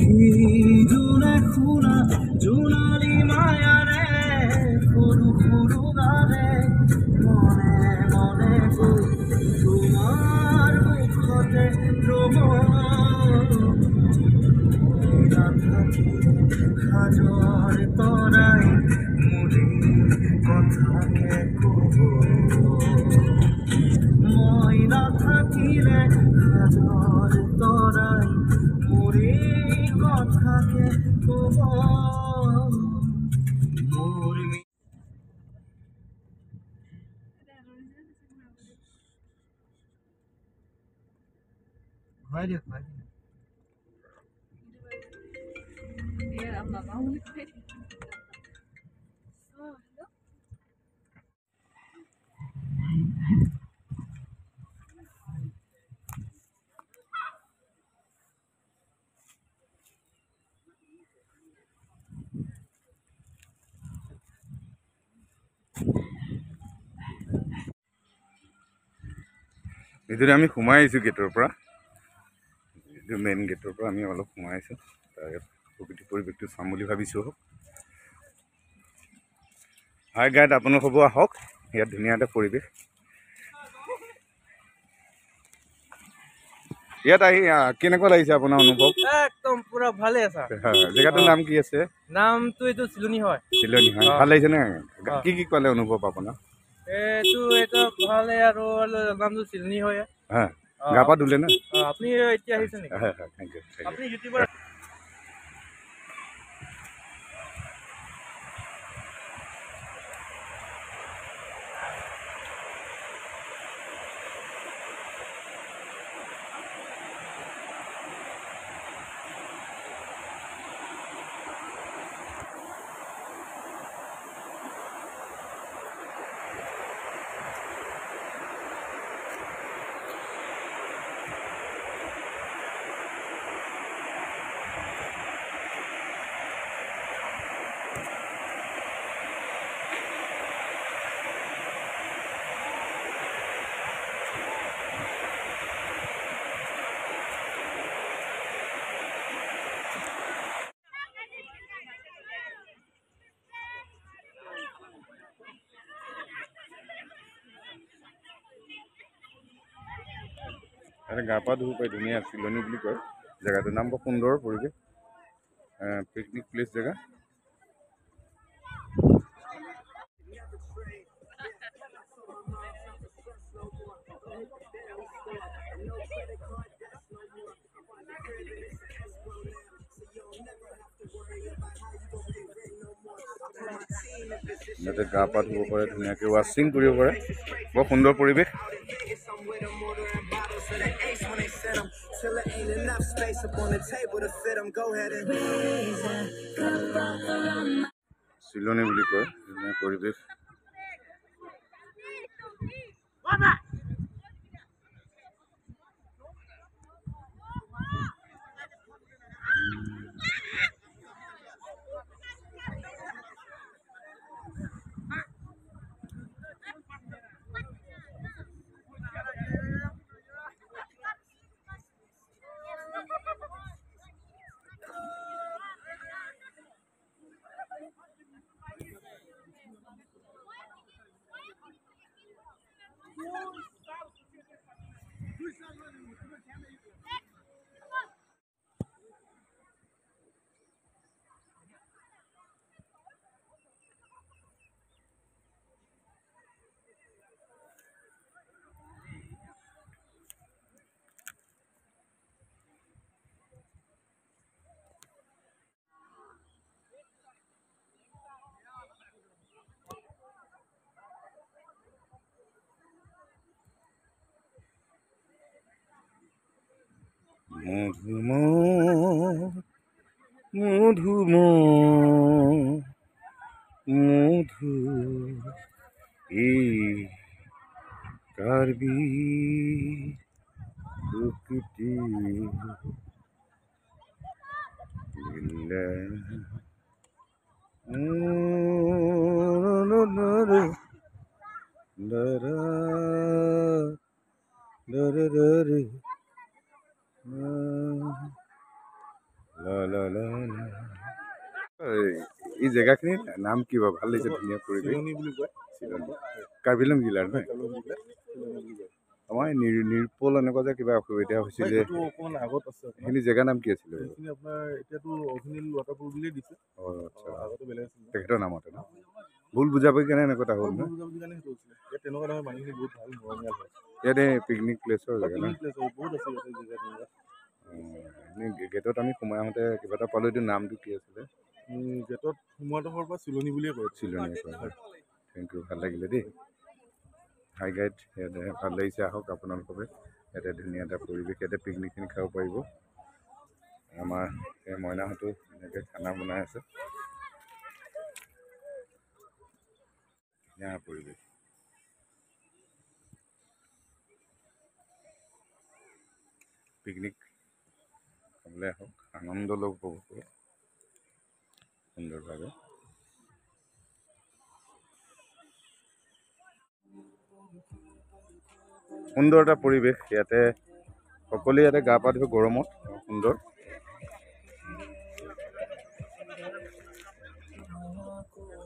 জোনে খুনা জোনালী মায়াৰে সৰু সৰু গাৰে মনে মনে গৈ তোমাৰ মুখতে ৰব সাজৰ তৰাই মুৰি কথাকে কব মই নাথাকিলে সাজৰ তৰাই মুৰি কথাকে কব মোৰ হয় দিয়ক হয় এইটোতে আমি সোমাই আহিছোঁ গেটৰ পৰা এইটো মেইন গেটৰ পৰা আমি অলপ সোমাই আহিছোঁ তাৰ প্ৰকৃতি পৰিৱেশটো চাম বুলি ভাবিছোঁ হাই গাইড আপোনাৰ হ'ব আহক ইয়াত ধুনীয়া এটা পৰিৱেশ ইয়াত আহি কেনেকুৱা লাগিছে আপোনাৰ অনুভৱ একদম পুৰা ভালে আছে জেগাটোৰ নাম কি আছে নামটো এইটো চিলনী হয় চিলনী হয় ভাল লাগিছে নে কি কি ক'লে অনুভৱ আপোনাৰ এইটো ভালে আৰু নামটো চিলনী হয় গা পা ধুলে নে আপুনি এতিয়া আহিছে নেকি হয় হয় থেংক ইউ আপুনি ইউটিউবাৰ গা পা ধুব পাৰি ধুনীয়া চিলনী বুলি কয় জেগাটোৰ নাম বৰ সুন্দৰ পৰিৱেশ পিকনিক প্লেচ জেগা ইয়াতে গা পা ধুব পাৰে ধুনীয়াকৈ ৱাশ্বিং কৰিব পাৰে বৰ সুন্দৰ পৰিৱেশ চিলনী বুলি কয় ধুনীয়া পৰিৱেশ মধু এই কাৰ্বি প্ৰকৃতি এই জেগাখিনিৰ নাম কি বাৰু? ভাল লাগিছে, ধুনীয়া পৰিৱেশ। চিলনী কাৰ্বি আংলং জিলাৰ নহয়? আমাৰ নিৰপল এনেকুৱা যে কিবা অসুবিধা হৈছিলে, সেইখিনি জেগাৰ নাম কি আছিলে? তেখেতৰ নামতে ন? ভুল বুজাবুজি কাৰণে এনেকুৱা এটা হ'ল ন? ইয়াতে পিকনিক প্লেচৰ জেগা ন? এনেই গেটত আমি সোমাই আহোঁতে কিবা এটা পালোঁ, এইটো নামটো কি আছিলে? গেটত সোমোৱাডোখৰ পৰা চিলনী বুলিয়ে কয়। চিলনী কয়। থেংক ইউ, ভাল লাগিলে দেই। হাই গাইড, ইয়াতে ভাল লাগিছে। আহক আপোনালোকে, ইয়াতে ধুনীয়া এটা পৰিৱেশ, ইয়াতে পিকনিকখিনি খাব পাৰিব। আমাৰ এই মইনাহঁতো এনেকৈ খানা বনাই আছে। ধুনীয়া পৰিৱেশ। পিকনিক খাবলৈ আহক, আনন্দ লওক, উপভোগ কৰক সুন্দৰভাৱে। সুন্দৰ এটা পৰিৱেশ, ইয়াতে সকলোৱে ইয়াতে গা পা ধুই গৰমত সুন্দৰ।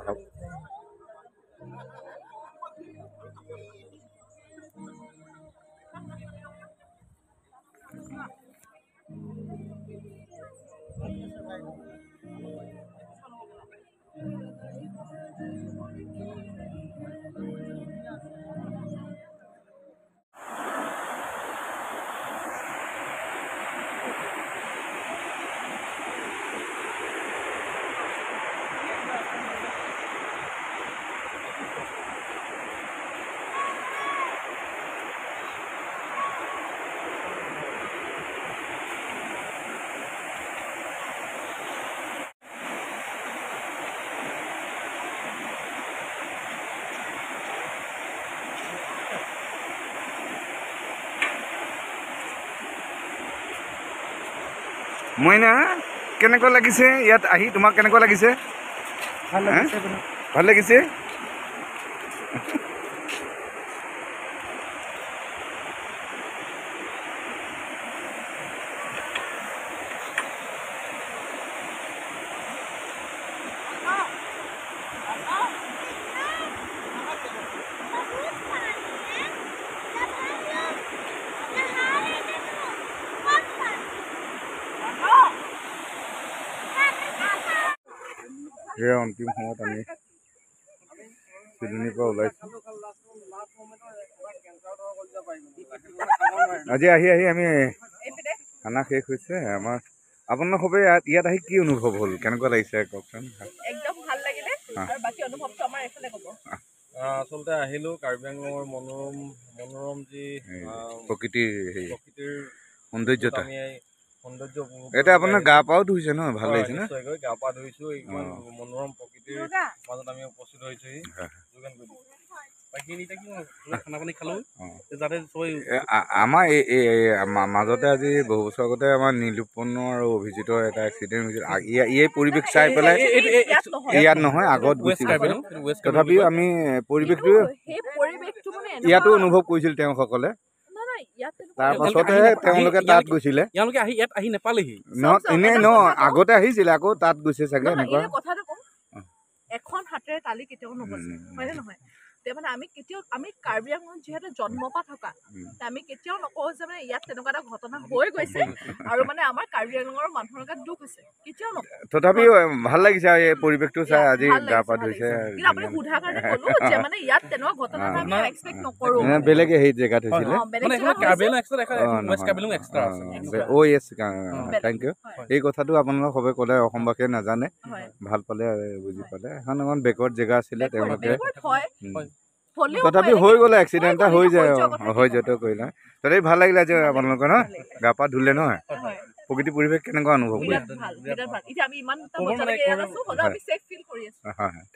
আহক। মইনা, কেনেকুৱা লাগিছে ইয়াত আহি? তোমাক কেনেকুৱা লাগিছে? ভাল লাগিছে। সেয়া অন্তিম সময়ত আমি চিলনীৰ পৰা ওলাইছোঁ। আজি আহি আমি খানা শেষ হৈছে আমাৰ। আপোনাৰ সবে ইয়াত আহি কি অনুভৱ হ'ল, কেনেকুৱা লাগিছে কওকচোন? একদম ভাল লাগিলে। আৰু বাকী অনুভৱটো আমাৰ এইফালে ক'ব। আচলতে আহিলোঁ কাৰ্বি আংলঙৰ মনোৰম যি প্ৰকৃতিৰ সৌন্দৰ্যতা, সৌন্দৰ্য এতিয়া আপোনাৰ গা পাও ধুইছে ন? ভাল লাগিছে না? গা পা ধুইছোঁ, ইমান মনোৰম প্ৰকৃতিৰ মাজত আমি উপস্থিত হৈছোঁহি। আমাৰ এই মাজতে আজি বহু বছৰ আগতে আমাৰ নীলোৎপন্ন আৰু অভিজিতৰ এটা এক্সিডেণ্ট হৈছিল। এই পৰিৱেশ চাই পেলাই ইয়াত নহয়, আগত গুচি গৈছে। তথাপিও আমি পৰিৱেশটো ইয়াতো অনুভৱ কৰিছিল তেওঁসকলে। তাৰ পাছতহে তেওঁলোকে তাত গৈছিলে। এনেই আগতে আহিছিলে, আকৌ তাত গৈছে চাগে এনেকুৱা। এখন হাতেৰে তালি কেতিয়াও নবজে, হয়নে নহয়? মানে আমি কাৰ্বি আংলঙত যিহেতু জন্মৰ পৰা থকা, আমি কেতিয়াও নকওঁ যে মানে ইয়াত তেনেকুৱা এটা ঘটনা হৈ গৈছে আৰু মানে আমাৰ কাৰ্বি আংলঙৰ মানুহৰ গাত দুখ হৈছে, কেতিয়াও নকওঁ। তথাপিও ভাল লাগিছে আৰু এই পৰিৱেশটো চাই আজি গা পা ধুইছে। কিন্তু আপুনি সোধাৰ কাৰণে ক'লো যে মানে ইয়াত তেনেকুৱা ঘটনা আমি এক্সপেক্ট নকৰো। বেলেগে সেই জেগাত হৈছিলে। Thank you. এই কথাটো আপোনালোক সবে ক'লে, অসমবাসীয়ে নাজানে, ভাল পালে বুজি পালে। এখন এখন বেকৱাৰ্ড জেগা আছিলে, তেওঁলোকে তথাপি হৈ গ'লে এক্সিডেণ্ট এটা হৈ যায়, হৈ যোৱাটো কৰিলে। তথাপি ভাল লাগিলে যে আপোনালোকৰ ন গা পা ধুলে নহয়। প্ৰকৃতি পৰিৱেশ কেনেকুৱা অনুভৱ কৰিলে?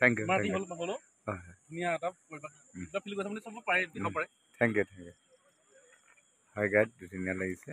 Thank you, thank you, thank you, thank you. হয় গাইড, ধুনীয়া লাগিছে।